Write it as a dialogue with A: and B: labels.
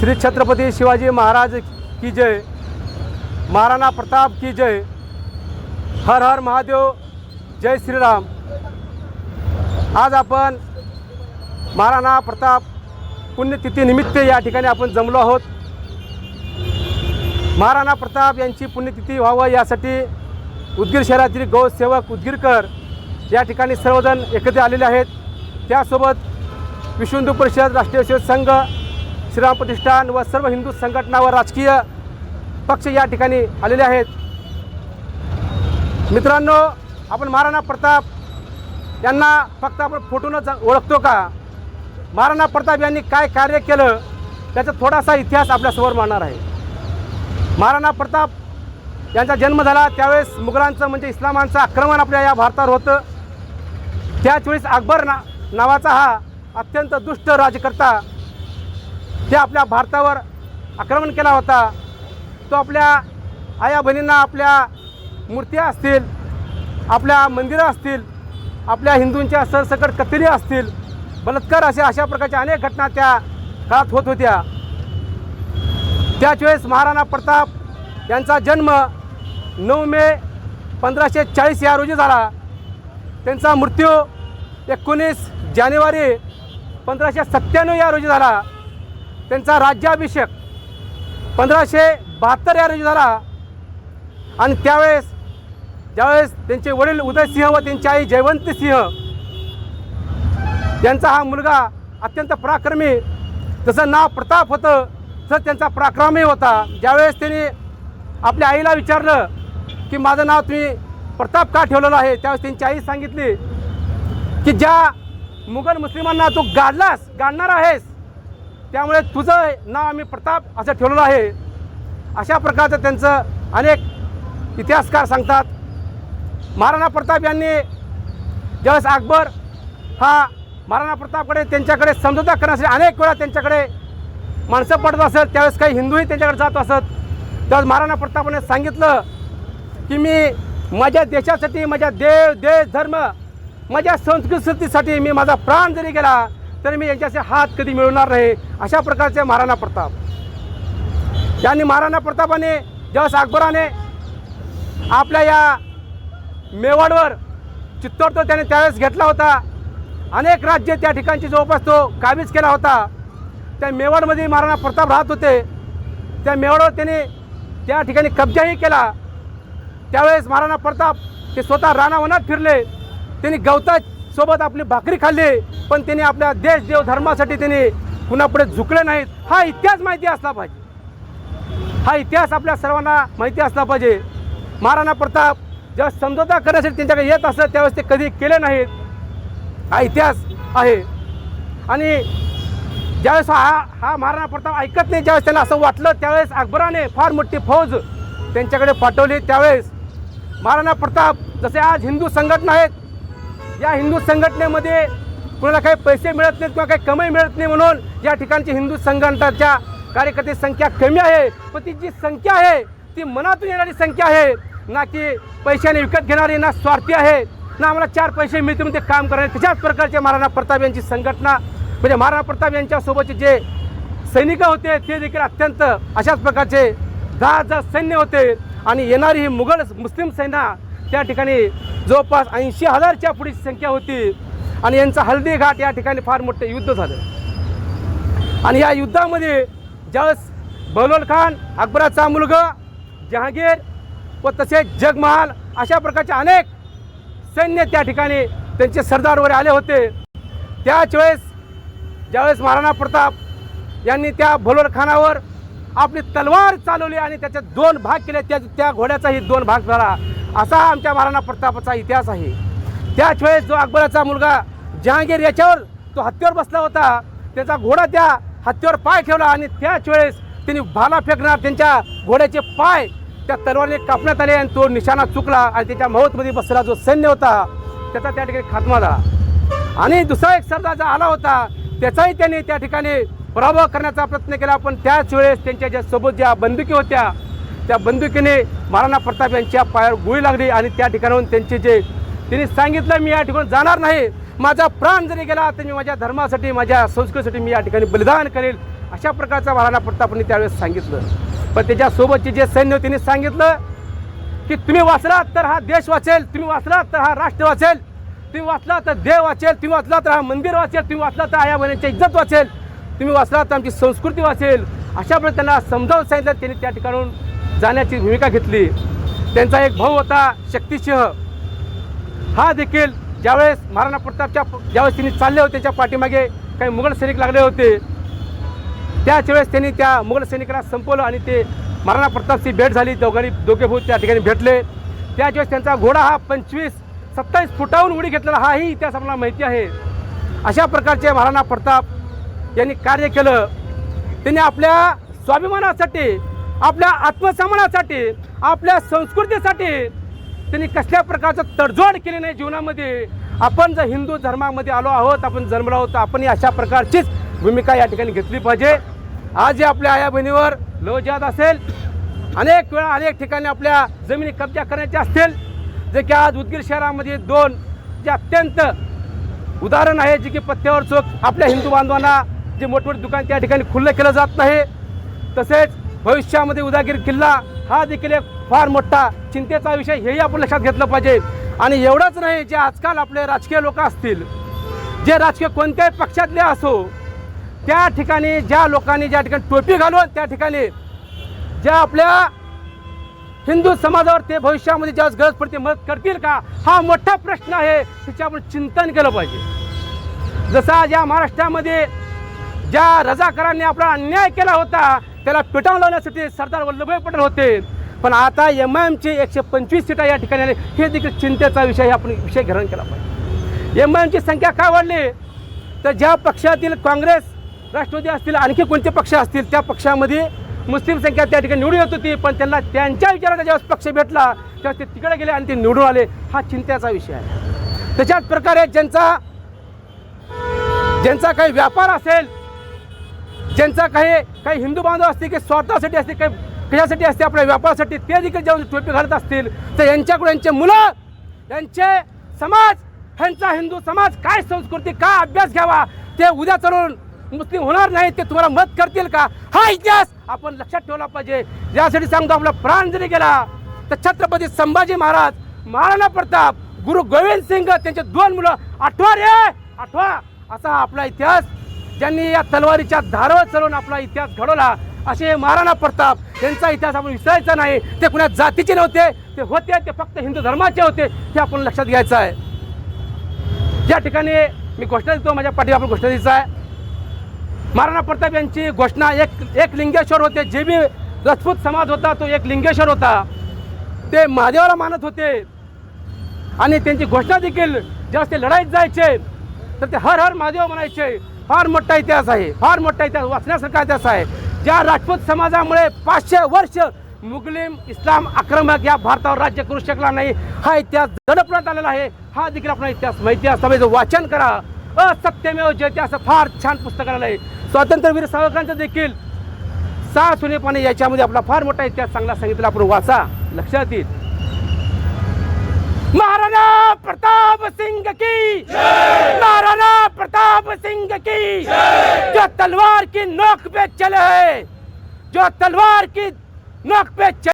A: श्री छत्रपति शिवाजी महाराज की जय। महाराणा प्रताप की जय। हर हर महादेव, जय श्रीराम। आज आपण महाराणा प्रताप पुण्यतिथी निमित्त या ठिकाणी आपण जमलो आहोत। महाराणा प्रताप यांची पुण्यतिथी व्हावं यासाठी उदगीर शहरातील गौसेवक उदगीरकर या ठिकाणी सर्वजण एकत्र आलेले आहेत। त्यासोबत विश्व हिंदू परिषद, राष्ट्रीय सेवक संघ, श्रीराम प्रतिष्ठान व सर्व हिंदू संघटना व राजकीय पक्ष या ठिकाणी आलेले आहेत। मित्रांनो, आपण महाराणा प्रताप यांना फक्त आपण फोटोनच ओळखतो का? महाराणा प्रताप यांनी काय कार्य केलं त्याचा थोडासा इतिहास आपल्यासमोर मांडणार आहे। महाराणा प्रताप यांचा जन्म झाला त्यावेळेस मुघलांचं म्हणजे इस्लामांचं आक्रमण आपल्या या भारतावर होतं। त्याच वेळेस अकबर नावाचा हा अत्यंत दुष्ट राज्यकर्ता ते आपल्या भारतावर आक्रमण केला होता। तो आपल्या आया बहिणींना आपल्या मूर्त्या असतील, आपल्या मंदिरं असतील, आपल्या हिंदूंच्या सरसकट कत्तली असतील, बलात्कार अशा प्रकारच्या अनेक घटना त्या काळात होत होत्या। त्याच वेळेस महाराणा प्रताप यांचा जन्म 9 मे 1540 या रोजी झाला। त्यांचा मृत्यू 19 जानेवारी 1597 या रोजी झाला। त्यांचा राज्याभिषेक 1572 या रोजी झाला। आणि ज्यावेळेस त्यांचे वडील उदयसिंह व त्यांची आई जयवंतसिंह यांचा हा मुलगा अत्यंत पराक्रमी, जसं नाव प्रताप होतं तसं त्यांचा पराक्रमी होता। ज्यावेळेस त्यांनी आपल्या आईला विचारलं की माझं नाव तुम्ही प्रताप का ठेवलेलं आहे, त्यावेळेस त्यांची आई सांगितली की ज्या मुघल मुस्लिमांना तू गाडणार आहेस त्यामुळे तुझं नाव आम्ही प्रताप असं ठेवलेलं आहे। अशा प्रकारचं त्यांचं अनेक इतिहासकार सांगतात। महाराणा प्रताप यांनी ज्यावेळेस अकबर हा महाराणा प्रतापकडे त्यांच्याकडे समझोता करण्यासाठी अनेक वेळा त्यांच्याकडे माणसं पडत असत, त्यावेळेस काही हिंदूही त्यांच्याकडे जात असत। त्यावेळेस महाराणा प्रतापाने सांगितलं की मी माझ्या देशासाठी, माझ्या देश धर्म, माझ्या संस्कृतीसाठी मी माझा प्राण जरी गेला तरी मी यांच्याशी हात कधी मिळवणार नाही। अशा प्रकारचे महाराणा प्रताप यांनी महाराणा प्रतापाने ज्यावेळेस अकबराने आपल्या या मेवाडवर चित्तोड तो त्याने त्यावेळेस घेतला होता। अनेक राज्य त्या ठिकाणची जवळपास तो काबीज केला होता। त्या मेवाडमध्ये महाराणा प्रताप राहत होते। त्या मेवाडवर त्याने त्या ठिकाणी कब्जाही केला। त्यावेळेस महाराणा प्रताप ते स्वतः रानावनात फिरले, त्यांनी गवतासोबत आपली भाकरी खाल्ली, पण त्यांनी आपल्या देश देव धर्मासाठी त्यांनी कुणापुढे झुकले नाहीत। हा इतिहास माहिती असला पाहिजे, हा इतिहास आपल्या सर्वांना माहिती असला पाहिजे। महाराणा प्रताप जेव्हा समझोता करण्यासाठी त्यांच्याकडे येत असत त्यावेळेस ते कधी केले नाहीत, हा इतिहास आहे। आणि ज्यावेळेस हा महाराणा प्रताप ऐकत नाही, ज्यावेळेस त्यांना असं वाटलं त्यावेळेस अकबराने फार मोठी फौज त्यांच्याकडे पाठवली। त्यावेळेस महाराणा प्रताप जसे आज हिंदू संघटना आहेत, या हिंदू संघटनेमध्ये कुणाला काही पैसे मिळत नाहीत किंवा काही कमाई मिळत नाही म्हणून या ठिकाणची हिंदू संघटनाच्या कार्यकर्त्यांची संख्या कमी आहे, पण ती जी संख्या आहे ती मनातून येणारी संख्या आहे, ना की पैशाने विकत घेणारी, ना स्वार्थी आहे, ना आम्हाला 4 पैसे मिळतील म्हणून ते काम करणारे। तशाच प्रकारचे महाराणा प्रताप यांची संघटना म्हणजे महाराणा प्रताप यांच्यासोबतचे जे सैनिक होते ते देखील अत्यंत अशाच प्रकारचे 10,000 सैन्य होते। आणि येणारी ही मुस्लिम सेना त्या ठिकाणी जवळपास 80,000च्या पुढे संख्या होती। आणि यांचा हल्दी घाट या ठिकाणी फार मोठे युद्ध झालं। आणि या युद्धामध्ये ज्यावेळेस बहलोल खान, अकबराचा मुलगा जहांगीर व तसेच जगमहाल अशा प्रकारचे अनेक सैन्य त्या ठिकाणी त्यांचे सरदार वगैरे आले होते। त्याच वेळेस ज्यावेळेस महाराणा प्रताप यांनी त्या बहलोल खानावर आपली तलवार चालवली आणि त्याचे 2 भाग केले, त्या घोड्याचाही 2 भाग झाला, असा आमच्या महाराणा प्रतापाचा इतिहास आहे। त्याच वेळेस जो अकबराचा मुलगा जहांगीर याच्यावर तो हत्तीवर बसला होता, त्याचा घोडा त्या हत्तीवर पाय ठेवला आणि त्याच वेळेस त्यांनी भाला फेकणार, त्यांच्या घोड्याचे पाय त्या तलवारीने कापण्यात आले आणि तो निशाणा चुकला आणि त्याच्या मौतमध्ये बसलेला जो सैन्य होता त्याचा त्या ठिकाणी खात्मा झाला। आणि दुसरा एक सरदार जो आला होता त्याचाही त्यांनी त्या ठिकाणी पराभव करण्याचा प्रयत्न केला, पण त्याच वेळेस त्यांच्या ज्या सोबत ज्या बंदुकी होत्या त्या बंदुकीने महाराणा प्रताप यांच्या पायावर गोळी लागली आणि त्या ठिकाणाहून त्यांनी सांगितलं मी या ठिकाणी जाणार नाही, माझा प्राण जरी गेला तर मी माझ्या धर्मासाठी, माझ्या संस्कृतीसाठी मी या ठिकाणी बलिदान करेल, अशा प्रकारचा महाराणा प्रतापांनी त्यावेळेस सांगितलं. पण त्याच्यासोबतचे जे सैन्य त्यांनी सांगितलं की तुम्ही वाचलात तर हा देश वाचेल, तुम्ही वाचलात तर हा राष्ट्र वाचेल, तुम्ही वाचला तर देव वाचेल, तुम्ही वाचला तर हा मंदिर वाचेल, तुम्ही वाचला तर आया बहिणींची इज्जत वाचेल, तुम्ही वाचला तर आमची संस्कृती वाचेल. अशा प्रकारे त्यांना समजावून सांगितलं. त्यांनी त्या ठिकाणून जाण्याची भूमिका घेतली. त्यांचा एक भाऊ होता शक्तिसिंह, हा देखील ज्यावेळेस महाराणा प्रतापच्या ज्यावेळेस त्यांनी चालले होते त्याच्या पाठीमागे काही मुघल सैनिक लागले होते, त्याच वेळेस त्यांनी त्या मुघल सैनिकांना संपवलं आणि ते महाराणा प्रतापची भेट झाली. दोघे भाऊ त्या ठिकाणी भेटले. त्याच वेळेस त्यांचा घोडा हा 25-27 फुटाहून उडी घेतलेला हाही इतिहास आपल्याला माहिती आहे. अशा प्रकारचे महाराणा प्रताप यांनी कार्य केलं. त्यांनी आपल्या स्वाभिमानासाठी, आपल्या आत्मसन्मानासाठी, आपल्या संस्कृतीसाठी त्यांनी कसल्या प्रकारचं तडजोड केली नाही जीवनामध्ये. आपण जर हिंदू धर्मामध्ये आलो आहोत, आपण जन्मलो आहोत, आपण अशा प्रकारचीच भूमिका या ठिकाणी घेतली पाहिजे. आज जे आपल्या आया बहिणीवर लवजाद असेल, अनेक वेळा अनेक ठिकाणी आपल्या जमिनी कब्जा करण्याचे असतील, जे की आज उदगीर शहरामध्ये 2 जे अत्यंत उदाहरण आहे, जे की पत्त्यावर चोक आपल्या हिंदू बांधवांना जे मोठमोठे दुकान त्या ठिकाणी खुल्लं केलं जात नाही. तसेच भविष्यामध्ये उदगीर किल्ला हा देखील एक फार मोठा चिंतेचा विषय, हेही आपण लक्षात घेतलं पाहिजे. आणि एवढंच नाही, जे आजकाल आपले राजकीय लोक असतील, जे राजकीय कोणत्याही पक्षातले असो, त्या ठिकाणी ज्या लोकांनी ज्या ठिकाणी टोपी घालून त्या ठिकाणी ज्या आपल्या हिंदू समाजावर ते भविष्यामध्ये ज्यावेळेस गरज पडते मदत करतील का, हा मोठा प्रश्न आहे. त्याचे आपण चिंतन केलं पाहिजे. जसा ज्या महाराष्ट्रामध्ये ज्या रजाकारांनी आपला अन्याय केला होता, त्याला पेटावून लावण्यासाठी सरदार वल्लभभाई पटेल होते, पण आता MIMचे 125 सीटा या ठिकाणी आले. हे देखील चिंतेचा विषय आपण विषय ग्रहण केला पाहिजे. MIMची संख्या का वाढली, तर ज्या पक्षातील काँग्रेस, राष्ट्रवादी असतील, आणखी कोणते पक्ष असतील, त्या पक्षामध्ये मुस्लिम संख्या त्या ठिकाणी निवडून येत होती, पण त्यांना त्यांच्या विचाराचा ज्यावेळेस पक्ष भेटला तेव्हा ते तिकडे गेले आणि ते निवडून आले. हा चिंतेचा विषय आहे. त्याच्याच प्रकारे ज्यांचा काही व्यापार असेल, ज्यांचा काही हिंदू बांधव असतील, काही स्वार्थासाठी असतील, काही कशासाठी असते, आपल्या व्यापारासाठी, ते देखील जेव्हा टोपी घालत असतील, तर यांच्याकडून यांचे मुलं, यांचे समाज, ह्यांचा हिंदू समाज काय संस्कृती, काय अभ्यास घ्यावा, ते उद्या चालून मुस्लिम होणार नाही, ते तुम्हाला मदत करतील का, हा इतिहास आपण लक्षात ठेवला पाहिजे. यासाठी सांगतो, आपला प्राण जरी गेला तर छत्रपती संभाजी महाराज, महाराणा प्रताप, गुरु गोविंद सिंग, त्यांचे 2 मुलं, आठवा असा आपला इतिहास, ज्यांनी या तलवारीच्या धारवर चढवून आपला इतिहास घडवला, असे महाराणा प्रताप यांचा इतिहास आपण विसरायचा नाही. ते कुणा जातीचे नव्हते, ते होते, ते फक्त हिंदू धर्माचे होते, हे आपण लक्षात घ्यायचं आहे. या ठिकाणी मी घोषणा देतो, माझ्या पाठीवर आपण घोषणा द्यायचा आहे. महाराणा प्रताप यांची घोषणा एक लिंगेश्वर होते. जे बी राजपूत समाज होता तो एक लिंगेश्वर होता, ते महादेवाला मानत होते. आणि त्यांची घोषणा देखील जेव्हा ते लढाईत जायचे तर ते हर हर महादेव म्हणायचे. फार मोठा इतिहास आहे, फार मोठा इतिहास, वाचण्यासारखा इतिहास आहे. ज्या राजपूत समाजामुळे 500 वर्ष मुस्लिम इस्लाम आक्रमक या भारतावर राज्य करू शकला नाही, हा इतिहास दडपण्यात आलेला आहे. हा देखील आपला इतिहास माहिती असता वाचन करा. असत्यमेव जयते असं फार छान पुस्तक आलेलं आहे. स्वातंत्र्यवीर सावरकरांचं देखील 6 सोने पाणी, याच्यामध्ये आपला फार मोठा इतिहास चांगला सांगितला, आपण वाचा, लक्षात येईल. महाराणा प्रताप सिंह की, महाराणा प्रताप सिंह की, जो तलवार की नोक पे चले, जो तलवार की नोक पे चले.